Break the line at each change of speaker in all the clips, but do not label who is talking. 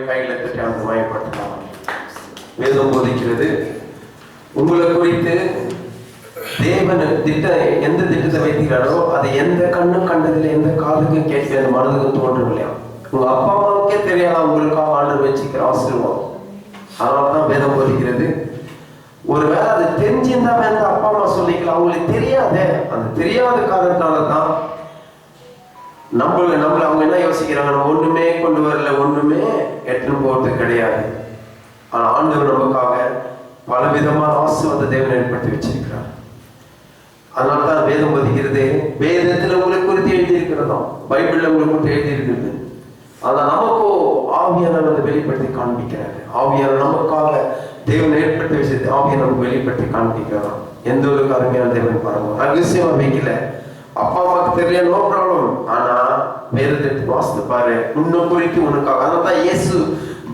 கையில் தட்டி அந்த மயப்படுத்தலாம். வேதம் போதிக்கிறது, உங்களை குறித்து தேவன் எந்த திட்டத்தை வைக்கிறாரோ அதை எந்த கண்ணும் கண்டதில்லை, எந்த காதுக்கும் கேட்க அந்த மனதுக்கும் தோன்றும் இல்லையா. உங்க அப்பா அம்மாவுக்கே தெரியாத உங்களுக்காக ஆண்டவர் வச்சுக்கிற ஆசீர்வாதம். அதனால்தான் வேதம் போதிக்கிறது, ஒருவேளை அது தெரிஞ்சிருந்தா வேண்டாம் அப்பா அம்மா சொல்லிக்கலாம், அவங்களுக்கு தெரியாத அந்த தெரியாத காரணத்தாலதான் நம்மள அவங்க என்ன யோசிக்கிறாங்க, நம்ம ஒண்ணுமே கொண்டு வரல, ஒண்ணுமே எட்டுன்னு போறது கிடையாது. ஆனா ஆண்டவர் நமக்காக பல விதமான ஆசீர்வாத தேவன் ஏற்படுத்தி வச்சிருக்கிறார். அதனால்தான் வேதம் போதிக்கிறது, வேதத்துல உங்களுக்கு குறித்து எழுதி இருக்கிறதா, பைபிள்ல உங்களுக்கு குறித்து எழுதி இருக்கிறது. ஆனா நமக்கோ ஆவியானவர் அதை வெளிப்படுத்தி காண்பிக்கிறாரு. ஆவியானவர் நமக்காக தேவன் ஏற்படுத்தி வச்சது ஆவியை நமக்கு வெளிப்படுத்தி காண்பிக்கிறான். எந்த ஒரு அருமையான தேவன் பாருங்க, ரகசியமா வைக்கல. அப்பா அம்மாவுக்கு தெரியல, நோ ப்ராப்ளம். ஆனா வேதத்தை வாசித்து பாரு, உன்னை குறித்து உனக்காக. அதனால்தான் இயேசு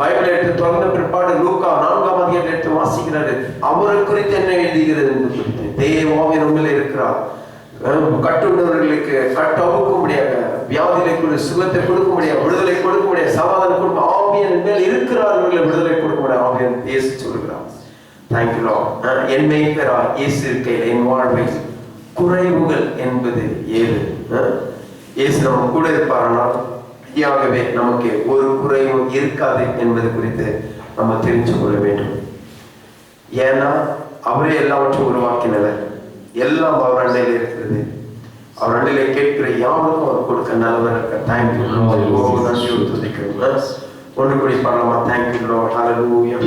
பைபிள் எடுத்து தொடர்ந்த பிற்பாடு லூக்கா 4ஆம் அதிகாரத்தை எடுத்து வாசிக்கிறாரு. அவரை குறித்து என்ன எழுதுகிறது என்று குறித்து தேவாவின் உண்மையில இருக்கிறார். கட்டுண்டவர்களுக்கு கட்டவுக்க முடியாது, வியாதிகளுக்கு சுகத்தை கொடுக்க முடியாது, விடுதலை கொடுக்க முடியாது, சமாதானம் கொடுக்க ஆவியின் மேல் இருக்கிறார்கள், விடுதலை கொடுக்க முடியாது. ஆவியன் இயேசு சொல்கிறார். Thank you Lord. என் மேய்ப்பராய் இயேசு இருக்கையில் என் வாழ்வில் குறைவுகள் என்பது ஏது. இயேசு நம்ம கூட இருப்பாரானால் ஐயாகவே நமக்கு ஒரு குறையும் இருக்காது என்பது குறித்து நம்ம தெரிஞ்சு கொள்ள வேண்டும். ஏன்னா அவரே எல்லாவற்றையும் உருவாக்கினவர், எல்லாம் அவர் அண்டையில இருக்கிறது. அவர் அண்டையில கேட்கிற யாருக்கும் அவர் கொடுக்க நல்லவர் இருக்க. Thank you lord. நன்றி துதிக்கிறோம். ஒன்று கூடி பாடலாமா? Thank you lord. ஹல்லேலூயா.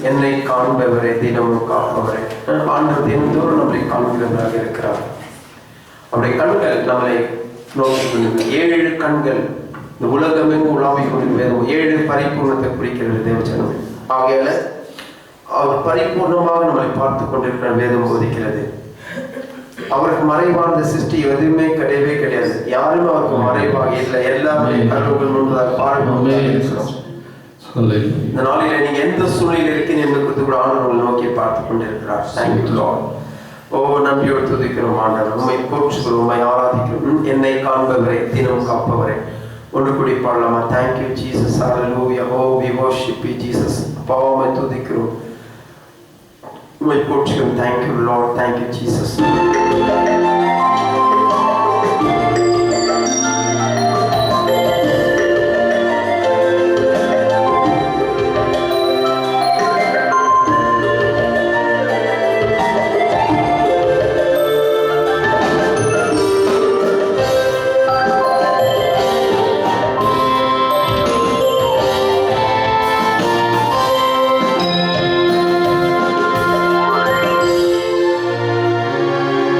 என்னை காண்பவரே, தினமும் காப்பவரே. ஆண்டவர் தினந்தோறும் நம்மளை காண்கிறவராக இருக்கிறார். அவருடைய கண்கள் நம்மளை நோக்கி கொண்டு 7 கண்கள் இந்த உலகமெங்கும் உலாவிக் கொண்டிருப்பது 7 பரிபூர்ணத்தை குறிக்கிறது தேவச்சனம். ஆகையால அவர் பரிபூர்ணமாக நம்மளை பார்த்து கொண்டிருக்கிற வேதம் போதிக்கிறது. அவருக்கு மறைவான சிருஷ்டி எதுவுமே கிடையவே கிடையாது. யாருமே அவருக்கு மறைவாக இல்லை. எல்லாமே கடவுள் முன்பதாக பாருங்க. இந்த நாளில நீங்க எந்த சூழ்நிலையில் இருக்கீங்க என்று குறித்து கூட ஆண்டவர் நோக்கி பார்த்து கொண்டிருக்கிறார். Thank you Lord. ஓ, நன்றியோடு துதிக்கிறோம் ஆண்டவர். உம்மை போற்றுகிறோம், உம்மை ஆராதிக்கிறோம். என்னை காண்பவரே, தினம் காப்பவரே. ஒன்று கூடி பாடலாமா? Thank you Jesus. Hallelujah. Oh, we worship you Jesus. அப்பா, உம்மை துதிக்கிறோம், உம்மை போற்றுகிறோம். Thank you lord. Thank you Jesus.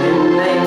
என்னை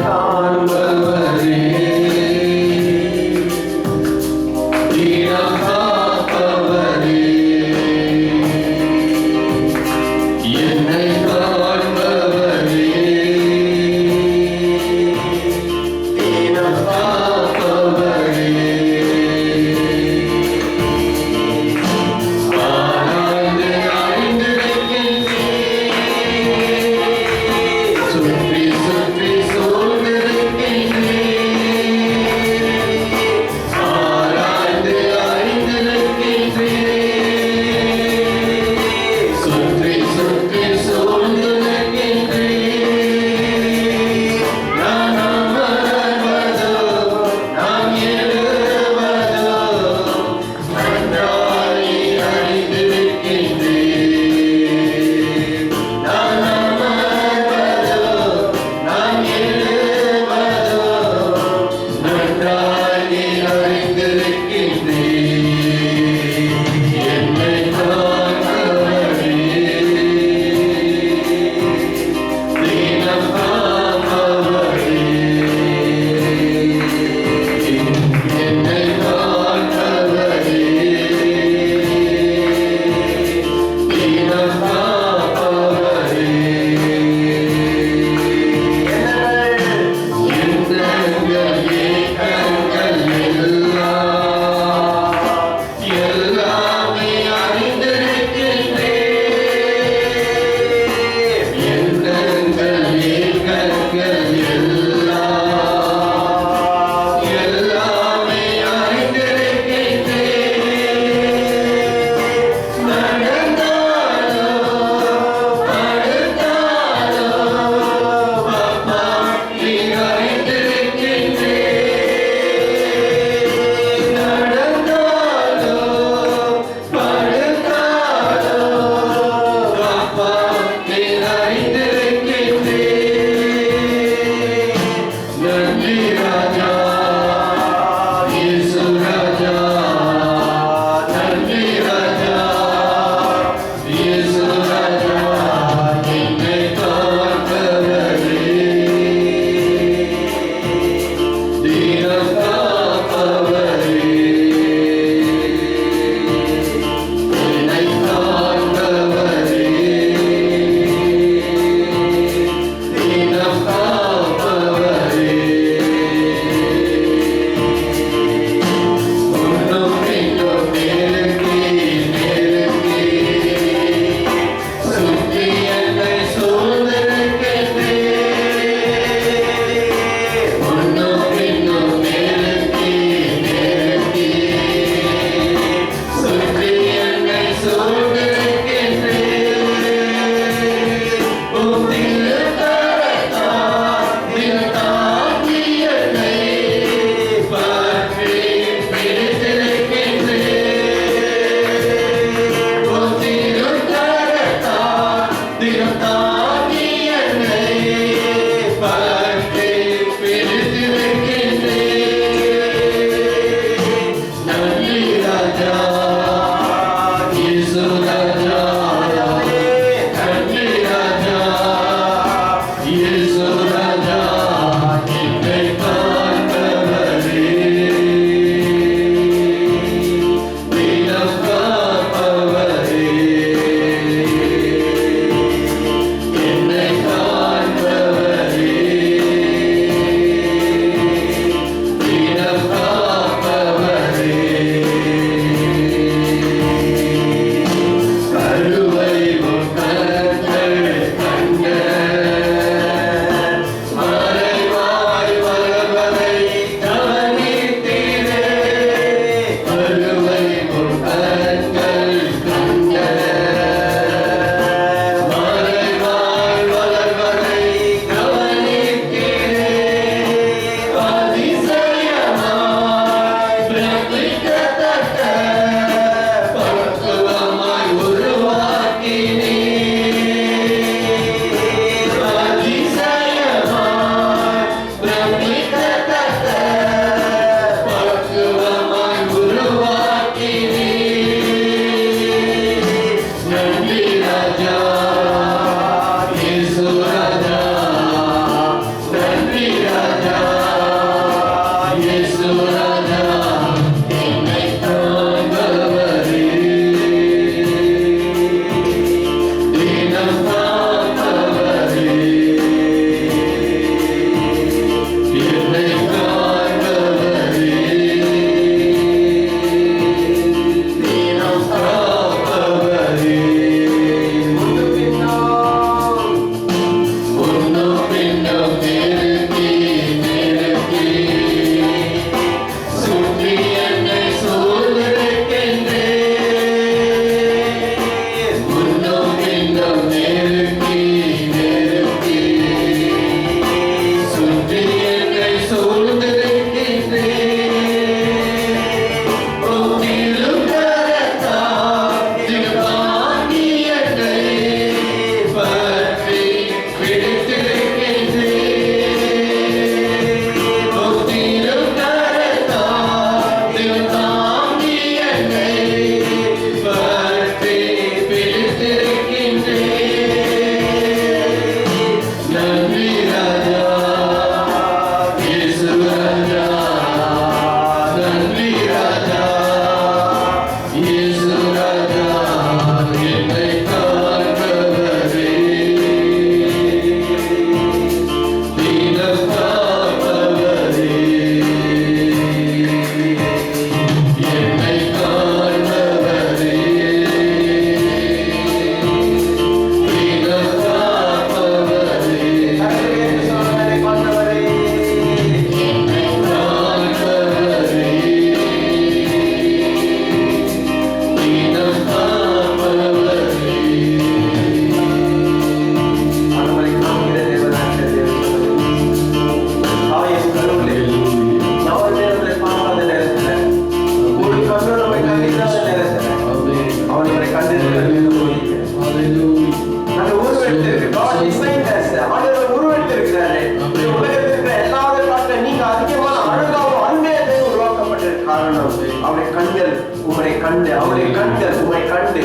காரணம் அவருடைய கண்கள் உங்களை கண்டு, அவருடைய கண்கள் உங்களை கண்டு,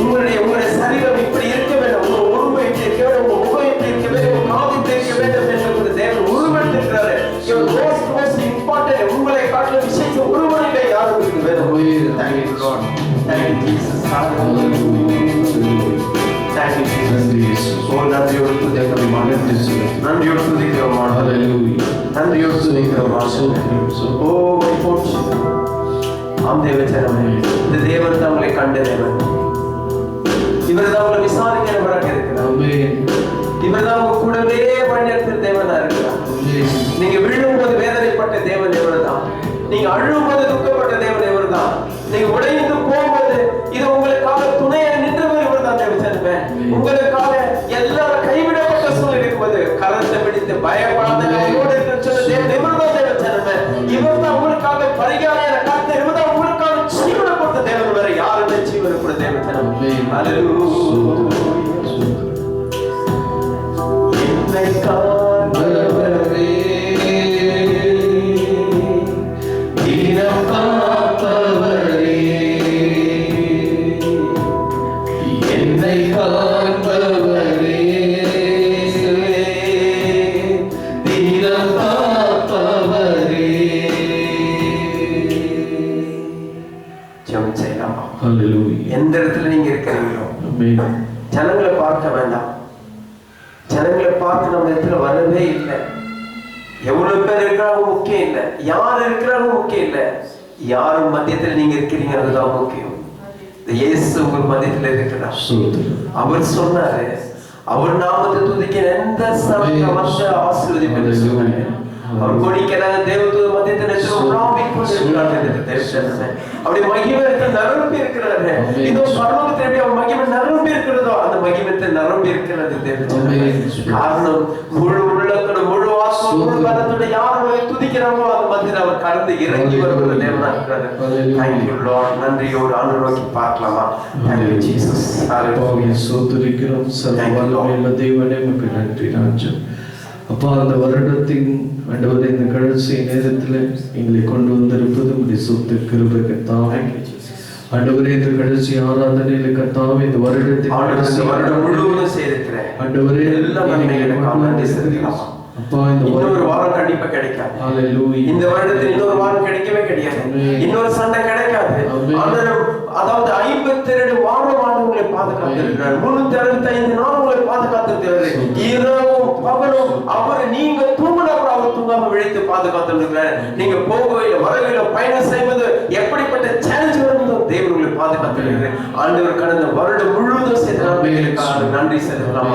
உங்களுடைய சரீரம் இப்படி இருக்க வேண்டும், உங்க உருவம் எப்படி இருக்க வேண்டும், உங்க முகம் எப்படி இருக்க வேண்டும், உங்க காது எப்படி இருக்க வேண்டும் என்று தேவன் உருவெடுத்திருக்கிறாரு. உங்களை காட்டின விஷயத்தை உருவநிலை யாரும் இருக்க வேண்டும். Thank you Lord. Thank you Jesus. Thank you Jesus. ஓ நன்றியோடு துதிக்கிறோம், நன்றியோடு துதிக்கிறோம், நன்றியோடு துதிக்கிறோம். ஓ போச்சு ஆம் தேவச்சனமே, இந்த தேவன் தான் உங்களை கண்ட தேவன். இவர் தான் உங்களை விசாரிக்கிறவராக இருக்கிறார். இவர் தான் உங்க கூடவே வழிநடத்துகிற தேவனா இருக்கிறார். நீங்க விழும்போது வேதனைப்பட்ட தேவன் இவர் தான். நீங்க அழும்போது துக்கப்பட்ட தேவன் இவர் தான். நீங்க உடைந்து போகும்போது இது உங்களுக்காக துணையை நின்றவர் இவர் தான் தேவச்சனமே. உங்களுக்காக எல்லாரும் கைவிடப்பட்ட சூழல் இருக்கும்போது கரத்தை பிடித்து பயப்படாத தேவன் இவர் தான் தேவச்சனமே. இவர் தான் உங்களுக்காக பரிகார காத்த, இவர் தான் உங்களுக்காக ஜீவனை கொடுத்த தேவன், வேற யாருமே ஜீவனை கொடுத்த தேவச்சனமே. அல்லேலூயா. என்னை காண்பவரே, தினம் காப்பவரே, என்னை காண்பவரே, தினம் காப்பவரே. ஜெபம் செய்யலாம். எந்த இடத்துல நீங்க இருக்கிறீங்களோ ஜனங்களை பார்க்க வேண்டாம். ஜனங்களை பார்த்து நம்ம இடத்துல வரவே இல்லை. எவ்வளவு பேர் இருக்கிறாங்க முக்கியம் இல்லை, யார் இருக்கிறாங்க முக்கியம் இல்லை, யாரும் மத்தியத்தில் நீங்க இருக்கிறீங்க அதுதான் முக்கியம். இயேசு உங்கள் மத்தியத்தில் இருக்கிறார். அவர் சொன்னாரு, அவர் நாமத்தை துதிக்க எந்த சமயம் வந்து ஆசீர்வதிப்பது சொன்னாரு. அவர் கொடிக்கிறாங்க தேவதூத மத்தியத்தில் அப்படி மகிமை நரம்பி இருக்கிறாரு. இதோ பரலோகத்தில் அவர் மகிமை நரம்பி இருக்கிறதோ அந்த மகிமத்தை நரம்பி இருக்கிறது தேவன். காரணம் முழு உள்ளத்தோட முழு ஆசை முழு பலத்தோட யாரை துதிக்கிறாங்களோ அந்த மத்தியில் அவர் கடந்து இறங்கி வருகிற தேவனா இருக்கிறாரு. Thank you Lord. நன்றியோடு ஆண்டு நோக்கி பார்க்கலாமா? Thank you Jesus.
சோதரிக்கிறோம் சர்வவல்லமையுள்ள தேவனே, உமக்கு நன்றி ராஜா. அப்பா, அந்த வருடத்தின் ஆண்டவரே இந்த கடைசி நேரத்தில் எங்களை கொண்டு வந்திருப்பது உடைய சொத்து கிருபை கர்த்தாவே. ஆண்டவரே இந்த கடைசி ஆராதனையில கர்த்தாவே இந்த வருடத்தின்
வருடம் முழுவதும் செய்திருக்கிறேன் ஆண்டவரே. எல்லாம்
அப்பா இந்த
ஒரு வாரம் கண்டிப்பா கிடைக்காது. இந்த வருடத்தில் இன்னொரு வாரம் கிடைக்கவே கிடையாது. இன்னொரு சண்டை கிடைக்காது. அதாவது 52 வாரம் உங்களை பாதுகாத்திருக்கிறார். 365 நாள் உங்களை பாதுகாத்திருக்கிறார். இரவும் பகலும் அவர் நீங்க தூங்கினப்ப அவர் தூங்காம விழித்து பாதுகாத்திருக்கிறார். நீங்க போகையில வரகையில பயணம் செய்வது எப்படிப்பட்ட சேலஞ்ச் வரும்போது தேவன் உங்களை பாதுகாத்திருக்கிறார். ஆண்டவர் கடந்த வருடம் முழுவதும் செய்த நன்றி செலுத்தலாம்.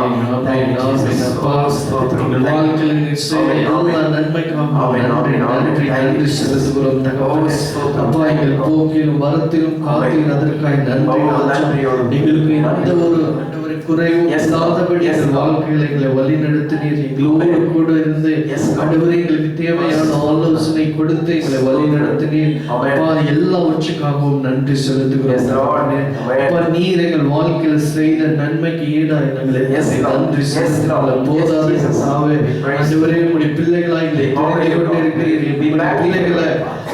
வரத்திலும் காத்திலும் அதற்காக நன்றி. எங்களுக்கு எந்த ஒரு குறைவும் இல்லாதபடி வாழ்க்கையில எங்களை வழி நடத்தினீர். எங்களோடு கூட இருந்து ஆண்டவரே எங்களுக்கு தேவையான ஆலோசனை கொடுத்து எங்களை வழி நடத்தினீர். எல்லாவற்றுக்காகவும் நன்றி செலுத்துகிறோம். நீர் எங்கள் வாழ்க்கையில செய்த நன்மைக்கு ஈடாக எங்களை நன்றி செலுத்தினாலும் போதாது. ஆண்டவரே உங்களுடைய பிள்ளைகளாய் கொண்டிருக்கிறீர். பிள்ளைகளை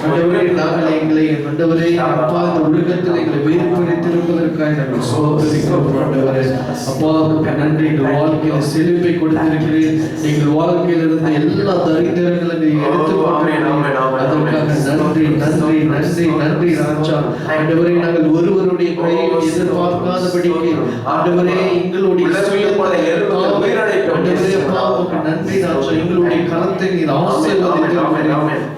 ஆண்டவரே நாங்கள் எங்களை ஆண்டவரே அப்பா இந்த உலகத்தில் எங்களை வேறுபடுத்திருப்பதற்காக நாங்கள் சோதரிக்கிறோம். ஆண்டவரே அப்பா நன்றி. எங்கள் வாழ்க்கையில செழிப்பை கொடுத்திருக்கிறேன். எங்கள் வாழ்க்கையில இருந்த எல்லா தரித்திரங்களையும் அதற்காக நன்றி நன்றி நன்றி நன்றி ராஜா. ஆண்டவரே நாங்கள் ஒருவருடைய கையை எதிர்பார்க்காதபடிக்கு ஆண்டவரே எங்களுடைய நன்றி ராஜா. எங்களுடைய கரத்தை நீர் ஆசீர்வதித்தீர்.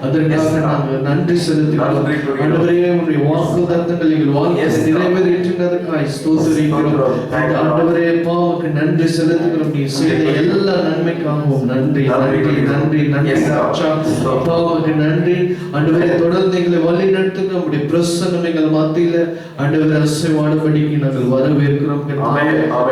அதற்காக நாங்கள் நன்றி செலுத்துகிறோம். ஆண்டவரே உம்முடைய வாக்குத்தத்தங்கள் எங்கள் வாழ்க்கையில் நிறைவேறினதற்காக ஸ்தோத்திரிக்கிறோம். ஆண்டவரே பாவுக்கு நன்றி செலுத்துகிறோம். நீ செய்த எல்லா நன்மைக்காகவும் நன்றி நன்றி நன்றி நன்றி ராஜா. பாவுக்கு நன்றி. ஆண்டவரே தொடர்ந்து எங்களை வழி நடத்துங்க. உம்முடைய பிரசன்னம் எங்கள் மத்தியில ஆண்டவரே அசைவாடும்படிக்கு நாங்கள் வரவேற்கிறோம்.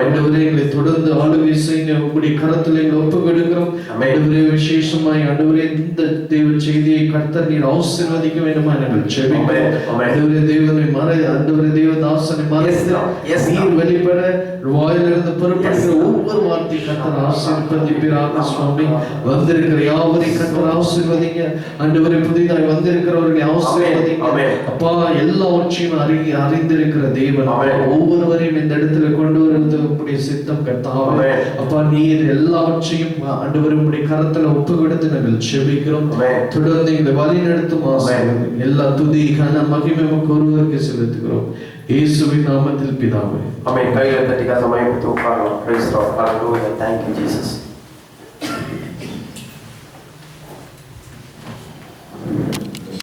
ஆண்டவரே எங்களை தொடர்ந்து ஆளுகை செய்ய உம்முடைய கரத்தில் எங்களை ஒப்புக் கொடுக்கிறோம். ஆண்டவரே விசேஷமாய் ஆண்டவரே இந்த தேவ செய்தியை துதியை கர்த்தர் நீர் ஆசீர்வதிக்க வேண்டும் நாங்கள் ஜெபிக்கிறோம்.
Amen.
ஆண்டவரே தேவனை ஆண்டவரே தேவதாசனை மறைத்து
Yes,
நீர் வெளிப்பட வாயிலிருந்து புறப்படுகிற ஒவ்வொரு வார்த்தை கர்த்தர் ஆசீர்வதிப்பீராக சுவாமி. வந்திருக்கிற யாவரையும் கர்த்தர் ஆசீர்வதிங்க. ஆண்டவரே புதிதாய் வந்திருக்கிறவர்களை ஆசீர்வதிங்க.
Amen.
அப்பா எல்லாவற்றையும் அறிந்திருக்கிற தேவன்
Amen.
ஒவ்வொருவரையும் இந்த இடத்துல கொண்டு வருவது உம்முடைய சித்தம் கர்த்தாவே.
Amen.
அப்பா நீர் எல்லாவற்றையும் ஆண்டவரே உம்முடைய கரத்துல ஒப்பு கொடுத்து நாங்கள் ஜெபிக்கிறோம்.
Amen.
தொடர்ந்து எங்களை வழி நடத்தும் ஆசீர்வதிங்க. எல்லா துதி கன மகிமை உமக்கு ஒருவருக்கு செலுத்துகிறோம் இயேசுவின் நாமத்தில் பிதாவே.
ஆமென். கையில தட்டி கரத்தை மகிமைப்படுத்தி உட்காரலாம். Praise the Lord. Hallelujah. Thank you, Jesus.